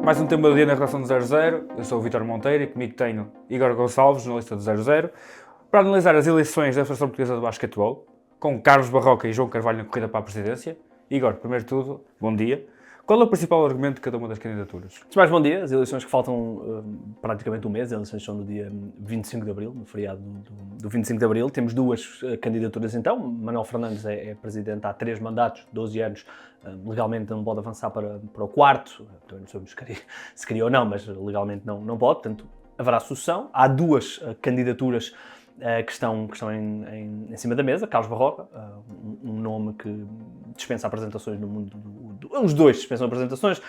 Mais um tema do dia na redação do 00. Eu sou o Vítor Monteiro e comigo tenho Igor Gonçalves, jornalista do 00, para analisar as eleições da Federação Portuguesa de Basquetebol, com Carlos Barroca e João Carvalho na corrida para a presidência. Igor, primeiro de tudo, bom dia. Qual é o principal argumento de cada uma das candidaturas? Antes de mais, bom dia. As eleições que faltam praticamente um mês, as eleições são no dia 25 de Abril, no feriado do 25 de Abril. Temos duas candidaturas então. Manuel Fernandes é presidente há 3 mandatos, 12 anos. Legalmente não pode avançar para o quarto. Também não sabemos se queria ou não, mas legalmente não pode. Portanto, haverá sucessão. Há duas candidaturas que estão em cima da mesa. Carlos Barroca, um nome que dispensa apresentações no mundo os dois dispensam apresentações.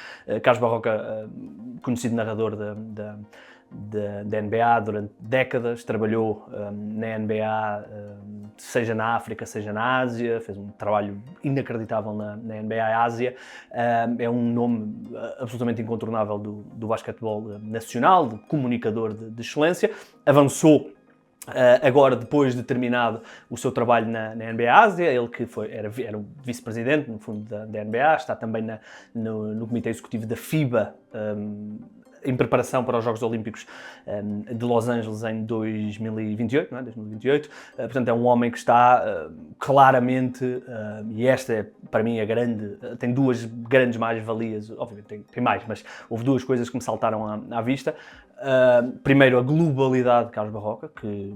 Carlos Barroca, conhecido narrador da NBA durante décadas, trabalhou na NBA, seja na África, seja na Ásia, fez um trabalho inacreditável na NBA Ásia. É um nome absolutamente incontornável do basquetebol nacional, de comunicador de excelência. Avançou agora, depois de terminado o seu trabalho na NBA Ásia, ele que era o vice-presidente, no fundo, da NBA, está também no Comitê Executivo da FIBA, em preparação para os Jogos Olímpicos de Los Angeles em 2028, não é? 2028. Portanto, é um homem que está claramente, e esta é, para mim, tem duas grandes mais-valias, obviamente tem mais, mas houve duas coisas que me saltaram à vista. Primeiro, a globalidade de Carlos Barroca, que,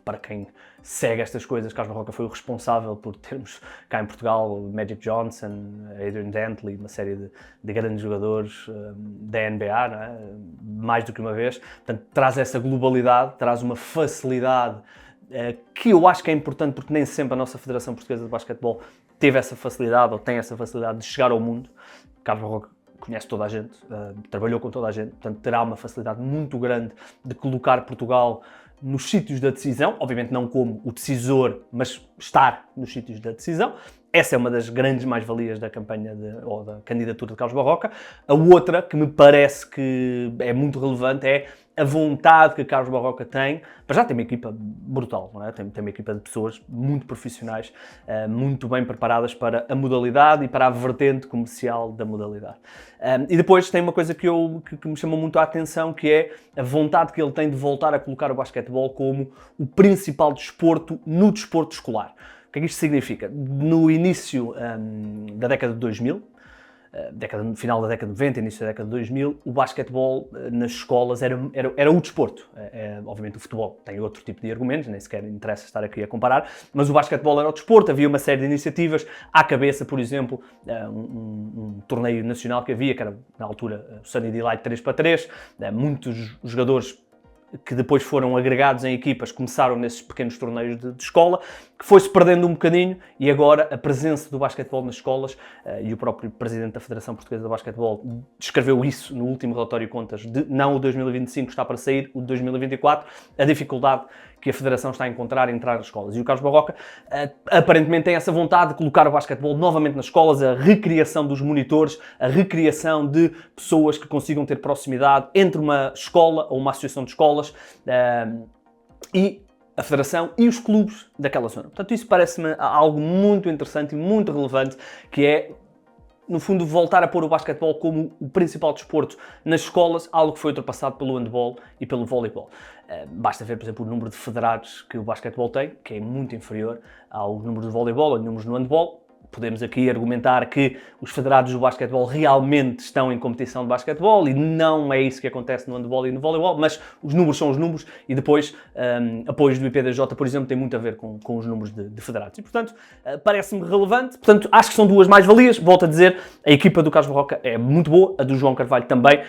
para quem segue estas coisas, Carlos Barroca foi o responsável por termos cá em Portugal Magic Johnson, Adrian Dantley, uma série de grandes jogadores da NBA, não é? Mais do que uma vez. Portanto, traz essa globalidade, traz uma facilidade que eu acho que é importante, porque nem sempre a nossa Federação Portuguesa de Basquetebol teve essa facilidade, ou tem essa facilidade de chegar ao mundo. Carlos Barroca conhece toda a gente, trabalhou com toda a gente, portanto terá uma facilidade muito grande de colocar Portugal nos sítios da decisão, obviamente não como o decisor, mas estar nos sítios da decisão. Essa é uma das grandes mais-valias da campanha ou da candidatura de Carlos Barroca. A outra, que me parece que é muito relevante, é a vontade que Carlos Barroca tem. Para já tem uma equipa brutal, não é? Tem uma equipa de pessoas muito profissionais, muito bem preparadas para a modalidade e para a vertente comercial da modalidade. E depois tem uma coisa que me chamou muito a atenção, que é a vontade que ele tem de voltar a colocar o basquetebol como o principal desporto no desporto escolar. O que é que isto significa? No início da década de 2000, final da década de 90, início da década de 2000, o basquetebol nas escolas era o desporto. Obviamente o futebol tem outro tipo de argumentos, nem sequer interessa estar aqui a comparar, mas o basquetebol era o desporto, havia uma série de iniciativas, à cabeça, por exemplo, um torneio nacional que havia, que era na altura o Sunny Delight 3x3, muitos jogadores que depois foram agregados em equipas, começaram nesses pequenos torneios de escola, que foi-se perdendo um bocadinho, e agora a presença do basquetebol nas escolas, e o próprio Presidente da Federação Portuguesa de Basquetebol descreveu isso no último relatório de contas, não o 2025 está para sair, o de 2024, a dificuldade que a Federação está a encontrar em entrar nas escolas. E o Carlos Barroca aparentemente tem essa vontade de colocar o basquetebol novamente nas escolas, a recriação dos monitores, a recriação de pessoas que consigam ter proximidade entre uma escola ou uma associação de escolas e a Federação e os clubes daquela zona. Portanto, isso parece-me algo muito interessante e muito relevante, que é, no fundo, voltar a pôr o basquetebol como o principal desporto nas escolas, algo que foi ultrapassado pelo handball e pelo voleibol. Basta ver, por exemplo, o número de federados que o basquetebol tem, que é muito inferior ao número de voleibol ou números no handball. Podemos aqui argumentar que os federados do basquetebol realmente estão em competição de basquetebol e não é isso que acontece no handball e no voleibol, mas os números são os números e depois apoios do IPDJ, por exemplo, tem muito a ver com os números de federados. E, portanto, parece-me relevante. Portanto, acho que são duas mais-valias. Volto a dizer, a equipa do Carlos Barroca é muito boa, a do João Carvalho também,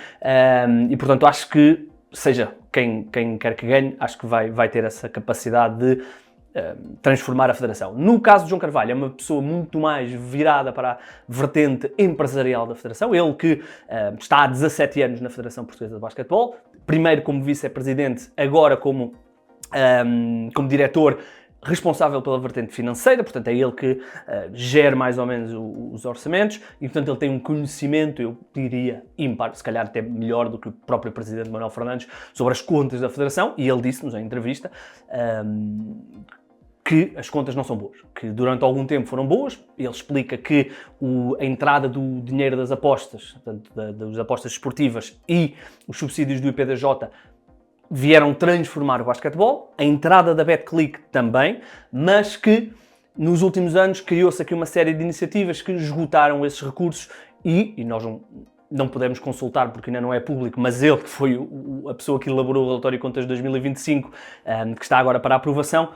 e, portanto, acho que, seja quem quer que ganhe, acho que vai ter essa capacidade de transformar a Federação. No caso de João Carvalho, é uma pessoa muito mais virada para a vertente empresarial da Federação. Ele que está há 17 anos na Federação Portuguesa de Basquetebol, primeiro como vice-presidente, agora como diretor responsável pela vertente financeira, portanto é ele que gera mais ou menos os orçamentos e, portanto, ele tem um conhecimento, eu diria, ímpar, se calhar até melhor do que o próprio Presidente Manuel Fernandes, sobre as contas da Federação, e ele disse-nos em entrevista que as contas não são boas, que durante algum tempo foram boas. Ele explica que a entrada do dinheiro das apostas, portanto, das apostas esportivas e os subsídios do IPDJ vieram transformar o basquetebol, a entrada da Betclic também, mas que nos últimos anos criou-se aqui uma série de iniciativas que esgotaram esses recursos e nós não podemos consultar porque ainda não é público, mas ele, que foi a pessoa que elaborou o relatório de contas de 2025, que está agora para aprovação,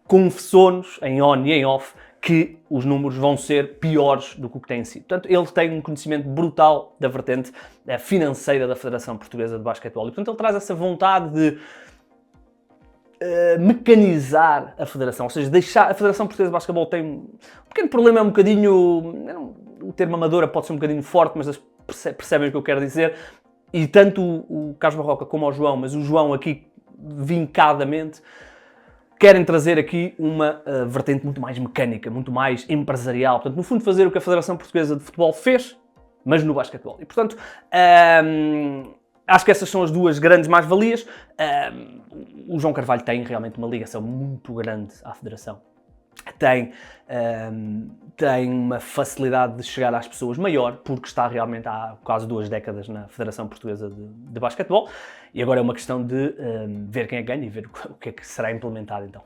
confessou-nos em on e em off que os números vão ser piores do que o que têm sido. Portanto, ele tem um conhecimento brutal da vertente financeira da Federação Portuguesa de Basquetebol e, portanto, ele traz essa vontade de mecanizar a Federação, ou seja, deixar a Federação Portuguesa de Basquetebol tem um pequeno problema, é um bocadinho, o termo amadora pode ser um bocadinho forte, mas percebem o que eu quero dizer, e tanto o Carlos Barroca como o João, mas o João aqui vincadamente, querem trazer aqui uma vertente muito mais mecânica, muito mais empresarial. Portanto, no fundo, fazer o que a Federação Portuguesa de Futebol fez, mas no basquetebol. E, portanto, acho que essas são as duas grandes mais-valias. O João Carvalho tem realmente uma ligação muito grande à Federação. Tem uma facilidade de chegar às pessoas maior, porque está realmente há quase 2 décadas na Federação Portuguesa de Basquetebol, e agora é uma questão de ver quem é que ganha e ver o que é que será implementado então.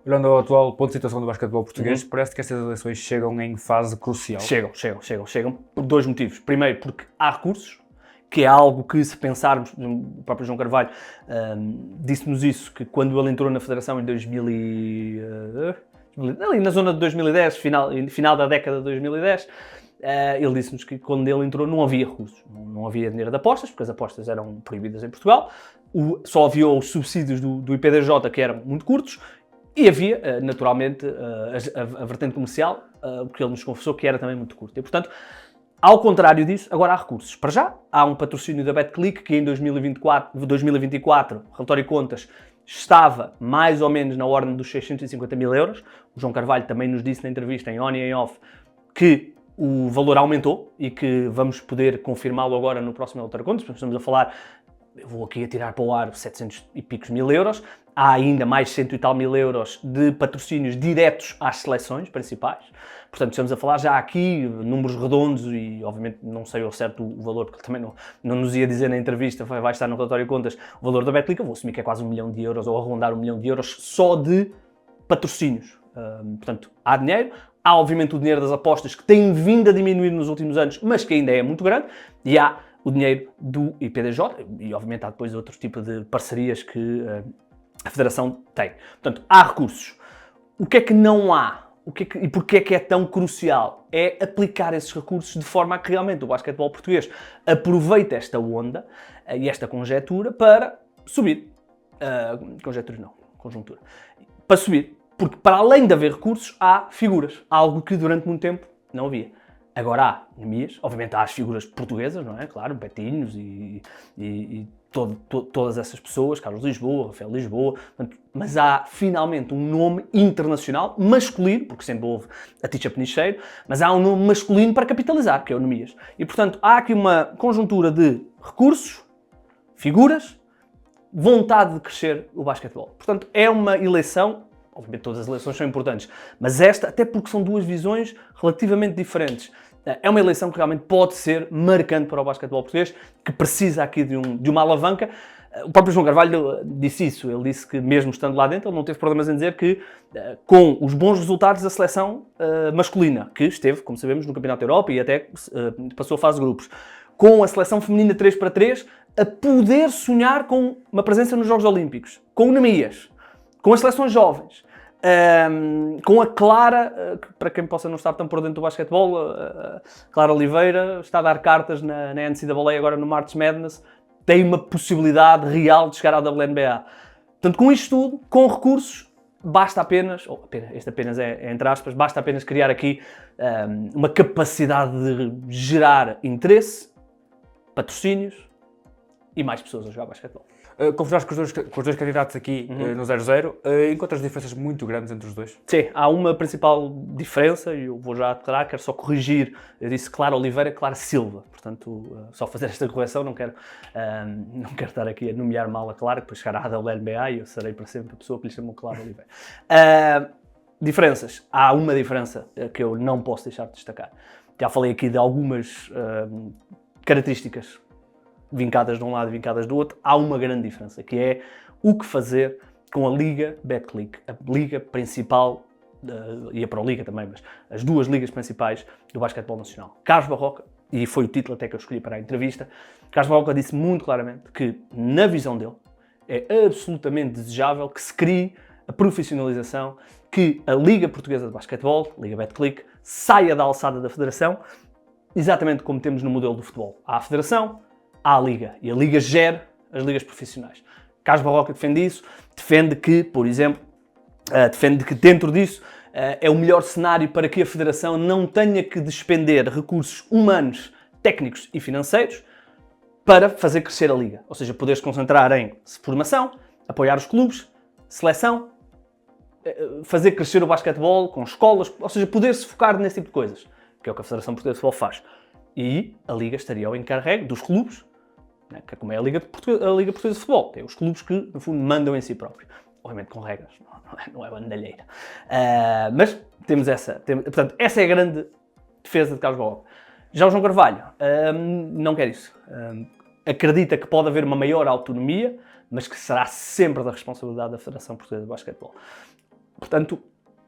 Olhando ao atual ponto de situação do basquetebol português, parece que estas eleições chegam em fase crucial. Chegam por 2 motivos. Primeiro, porque há recursos, que é algo que, se pensarmos, o próprio João Carvalho disse-nos isso, que quando ele entrou na Federação em 2000 ali na zona de 2010, final da década de 2010, ele disse-nos que quando ele entrou não havia recursos, não havia dinheiro de apostas, porque as apostas eram proibidas em Portugal, só havia os subsídios do IPDJ que eram muito curtos, e havia, naturalmente, a vertente comercial, que ele nos confessou que era também muito curta. E, portanto, ao contrário disso, agora há recursos. Para já, há um patrocínio da Betclic que em 2024, relatório de contas, estava mais ou menos na ordem dos 650 mil euros. O João Carvalho também nos disse na entrevista, em on e em off, que o valor aumentou e que vamos poder confirmá-lo agora no próximo relatório de contas. Estamos a falar, eu vou aqui a tirar para o ar 700 e picos mil euros. Há ainda mais 100 e tal mil euros de patrocínios diretos às seleções principais. Portanto, estamos a falar já aqui números redondos e, obviamente, não sei ao certo o valor, porque também não nos ia dizer na entrevista, vai estar no relatório de contas, o valor da Betclic. Eu vou assumir que é quase 1 milhão de euros ou arredondar 1 milhão de euros só de patrocínios. Portanto, há dinheiro. Há, obviamente, o dinheiro das apostas que tem vindo a diminuir nos últimos anos, mas que ainda é muito grande. E há o dinheiro do IPDJ e, obviamente, há depois outros tipos de parcerias que a Federação tem. Portanto, há recursos. O que é que não há? E porquê é que é tão crucial? É aplicar esses recursos de forma a que realmente o basquetebol português aproveite esta onda e esta conjectura para subir. Conjectura não, conjuntura. Para subir. Porque para além de haver recursos, há figuras. Algo que durante muito tempo não havia. Agora há Nemias, obviamente há as figuras portuguesas, não é? Claro, Betinhos e todas essas pessoas, Carlos Lisboa, Rafael Lisboa, mas há finalmente um nome internacional, masculino, porque sempre houve a Ticha Penicheiro, mas há um nome masculino para capitalizar, que é o Nemias. E portanto há aqui uma conjuntura de recursos, figuras, vontade de crescer o basquetebol. Portanto é uma eleição, obviamente todas as eleições são importantes, mas esta, até porque são duas visões relativamente diferentes, é uma eleição que realmente pode ser marcante para o basquetebol português, que precisa aqui de uma alavanca. O próprio João Carvalho disse isso, ele disse que mesmo estando lá dentro, ele não teve problemas em dizer que com os bons resultados da seleção masculina, que esteve, como sabemos, no Campeonato da Europa e até passou a fase de grupos, com a seleção feminina 3x3, a poder sonhar com uma presença nos Jogos Olímpicos, com o Nemias, com as seleções jovens, com a Clara, que para quem possa não estar tão por dentro do basquetebol, Clara Oliveira está a dar cartas na NCAA agora no March Madness, tem uma possibilidade real de chegar à WNBA. Portanto, com isto tudo, com recursos, basta apenas, este apenas é entre aspas, basta apenas criar aqui uma capacidade de gerar interesse, patrocínios e mais pessoas a jogar basquetebol. Conversaste com os dois candidatos aqui no 0-0, encontras diferenças muito grandes entre os dois? Sim, há uma principal diferença, e eu vou já declarar, quero só corrigir, eu disse Clara Oliveira, Clara Silva, portanto, só fazer esta correção, não quero estar aqui a nomear mal a Clara, depois chegar à WNBA e eu serei para sempre a pessoa que lhe chamou Clara Oliveira. Diferenças. Há uma diferença que eu não posso deixar de destacar. Já falei aqui de algumas características vincadas de um lado e vincadas do outro. Há uma grande diferença, que é o que fazer com a Liga Betclic, a liga principal, e a Pro Liga também, mas as duas ligas principais do basquetebol nacional. Carlos Barroca, e foi o título até que eu escolhi para a entrevista, Carlos Barroca disse muito claramente que, na visão dele, é absolutamente desejável que se crie a profissionalização, que a Liga Portuguesa de Basquetebol, Liga Betclic, saia da alçada da Federação, exatamente como temos no modelo do futebol. Há a Federação, há a Liga, e a Liga gera as ligas profissionais. Carlos Barroca defende isso, defende que, por exemplo, defende que dentro disso é o melhor cenário para que a Federação não tenha que despender recursos humanos, técnicos e financeiros para fazer crescer a Liga. Ou seja, poder se concentrar em formação, apoiar os clubes, seleção, fazer crescer o basquetebol com escolas, ou seja, poder-se focar nesse tipo de coisas, que é o que a Federação Portuguesa de Futebol faz. E a Liga estaria ao encarregue dos clubes, né, que é como é a Liga Portuguesa de Futebol. Tem os clubes que, no fundo, mandam em si próprios. Obviamente com regras, não é bandalheira. Mas temos portanto, essa é a grande defesa de Carlos Barroca. Já o João Carvalho não quer isso. Acredita que pode haver uma maior autonomia, mas que será sempre da responsabilidade da Federação Portuguesa de Basquetebol. Portanto,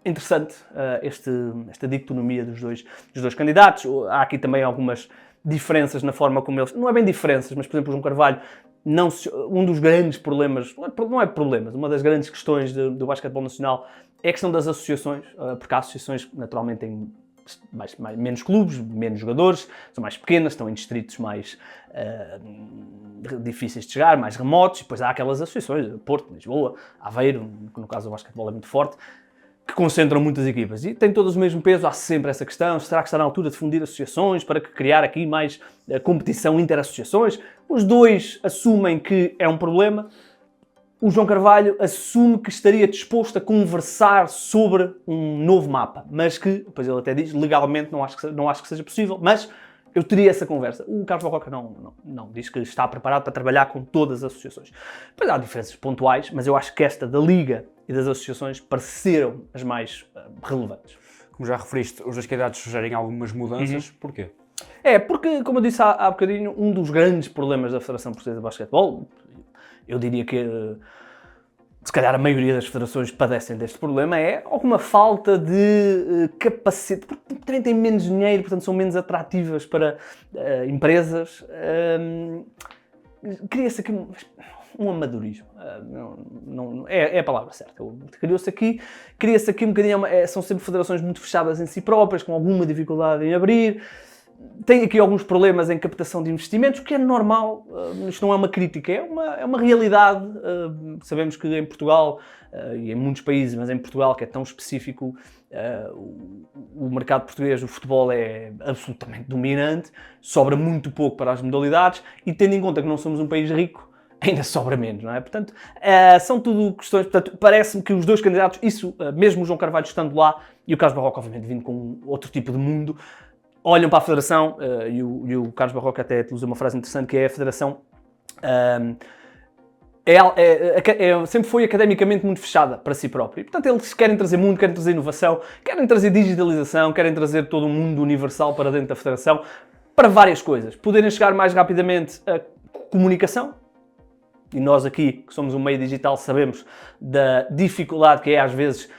interessante esta dicotomia dos dois candidatos. Há aqui também algumas diferenças na forma como eles... Não é bem diferenças, mas, por exemplo, o João Carvalho, um dos grandes problemas, não é problemas, uma das grandes questões do basquetebol nacional é a questão das associações, porque há associações que naturalmente têm menos clubes, menos jogadores, são mais pequenas, estão em distritos mais difíceis de chegar, mais remotos, e depois há aquelas associações, Porto, Lisboa, Aveiro, que no caso o basquetebol é muito forte, que concentram muitas equipas e têm todas o mesmo peso. Há sempre essa questão, será que está na altura de fundir associações para criar aqui mais competição inter-associações? Os dois assumem que é um problema. O João Carvalho assume que estaria disposto a conversar sobre um novo mapa, mas que, depois ele até diz, legalmente não acho que seja possível, mas eu teria essa conversa. O Carlos Barroca não diz que está preparado para trabalhar com todas as associações. Depois há diferenças pontuais, mas eu acho que esta da Liga e das associações pareceram as mais relevantes. Como já referiste, os dois candidatos sugerem algumas mudanças. Porquê? Porque, como eu disse há bocadinho, um dos grandes problemas da Federação Portuguesa de Basquetebol, eu diria que se calhar a maioria das federações padecem deste problema, é alguma falta de capacidade, porque também têm menos dinheiro, portanto são menos atrativas para empresas. Cria-se aqui um amadorismo, é a palavra certa. Cria-se aqui um bocadinho, são sempre federações muito fechadas em si próprias, com alguma dificuldade em abrir. Tem aqui alguns problemas em captação de investimentos, o que é normal, isto não é uma crítica, é uma realidade. Sabemos que em Portugal, e em muitos países, mas em Portugal, que é tão específico, o mercado português, o futebol é absolutamente dominante, sobra muito pouco para as modalidades, e tendo em conta que não somos um país rico, ainda sobra menos, não é? Portanto, são tudo questões, portanto, parece-me que os dois candidatos, mesmo o João Carvalho estando lá, e o Carlos Barroca, obviamente, vindo com outro tipo de mundo, olham para a Federação, e o Carlos Barroca até usa uma frase interessante, que é a Federação sempre foi academicamente muito fechada para si própria. E, portanto, eles querem trazer mundo, querem trazer inovação, querem trazer digitalização, querem trazer todo um mundo universal para dentro da Federação, para várias coisas. Poderem chegar mais rapidamente à comunicação, e nós aqui, que somos um meio digital, sabemos da dificuldade que é, às vezes,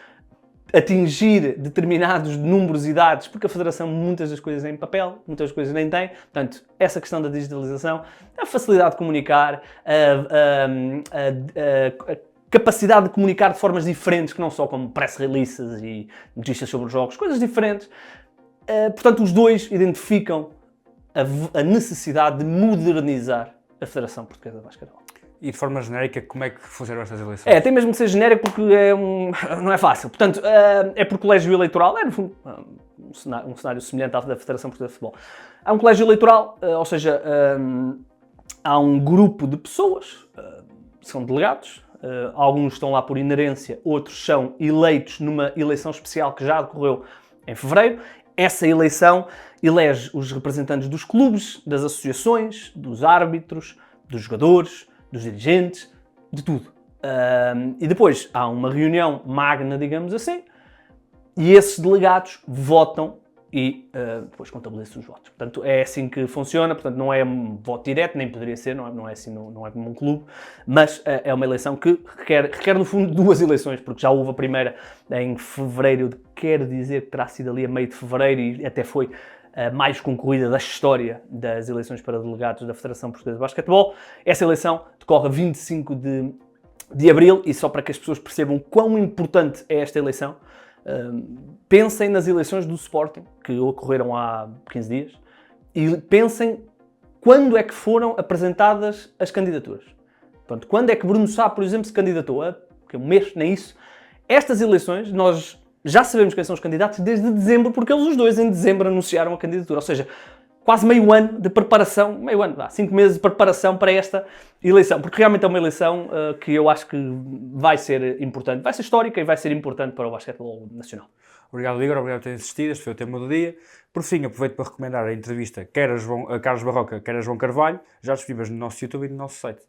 atingir determinados números e dados, porque a Federação muitas das coisas é em papel, muitas das coisas nem tem. Portanto, essa questão da digitalização, a facilidade de comunicar, a capacidade de comunicar de formas diferentes, que não só como press releases e notícias sobre os jogos, coisas diferentes. Portanto, os dois identificam a necessidade de modernizar a Federação Portuguesa de Basquetebol. E de forma genérica, como é que funcionam estas eleições? Tem mesmo que ser genérico porque não é fácil. Portanto, é por colégio eleitoral, no fundo um cenário semelhante à da Federação Portuguesa de Futebol. Há um colégio eleitoral, ou seja, há um grupo de pessoas, são delegados, alguns estão lá por inerência, outros são eleitos numa eleição especial que já decorreu em fevereiro. Essa eleição elege os representantes dos clubes, das associações, dos árbitros, dos jogadores, dos dirigentes, de tudo. E depois há uma reunião magna, digamos assim, E esses delegados votam e depois contabilizam-se os votos. Portanto, é assim que funciona, portanto, não é um voto direto, nem poderia ser, não é assim, não é como um clube, mas é uma eleição que requer, no fundo, 2 eleições, porque já houve a primeira em fevereiro, quero dizer que terá sido ali a meio de fevereiro e até foi a mais concorrida da história das eleições para delegados da Federação Portuguesa de Basquetebol. Essa eleição decorre a 25 de abril e só para que as pessoas percebam quão importante é esta eleição, pensem nas eleições do Sporting, que ocorreram há 15 dias, e pensem quando é que foram apresentadas as candidaturas. Portanto, quando é que Bruno Sá, por exemplo, se candidatou? Um mês, nem isso. Estas eleições, nós já sabemos quem são os candidatos desde dezembro, porque eles os dois em dezembro anunciaram a candidatura. Ou seja, quase meio ano de preparação, 5 meses de preparação para esta eleição, porque realmente é uma eleição que eu acho que vai ser importante, vai ser histórica e vai ser importante para o basquetebol nacional. Obrigado, Igor, obrigado por ter assistido, este foi o tema do dia. Por fim, aproveito para recomendar a entrevista quer a Carlos Barroca, quer a João Carvalho, já disponíveis no nosso YouTube e no nosso site.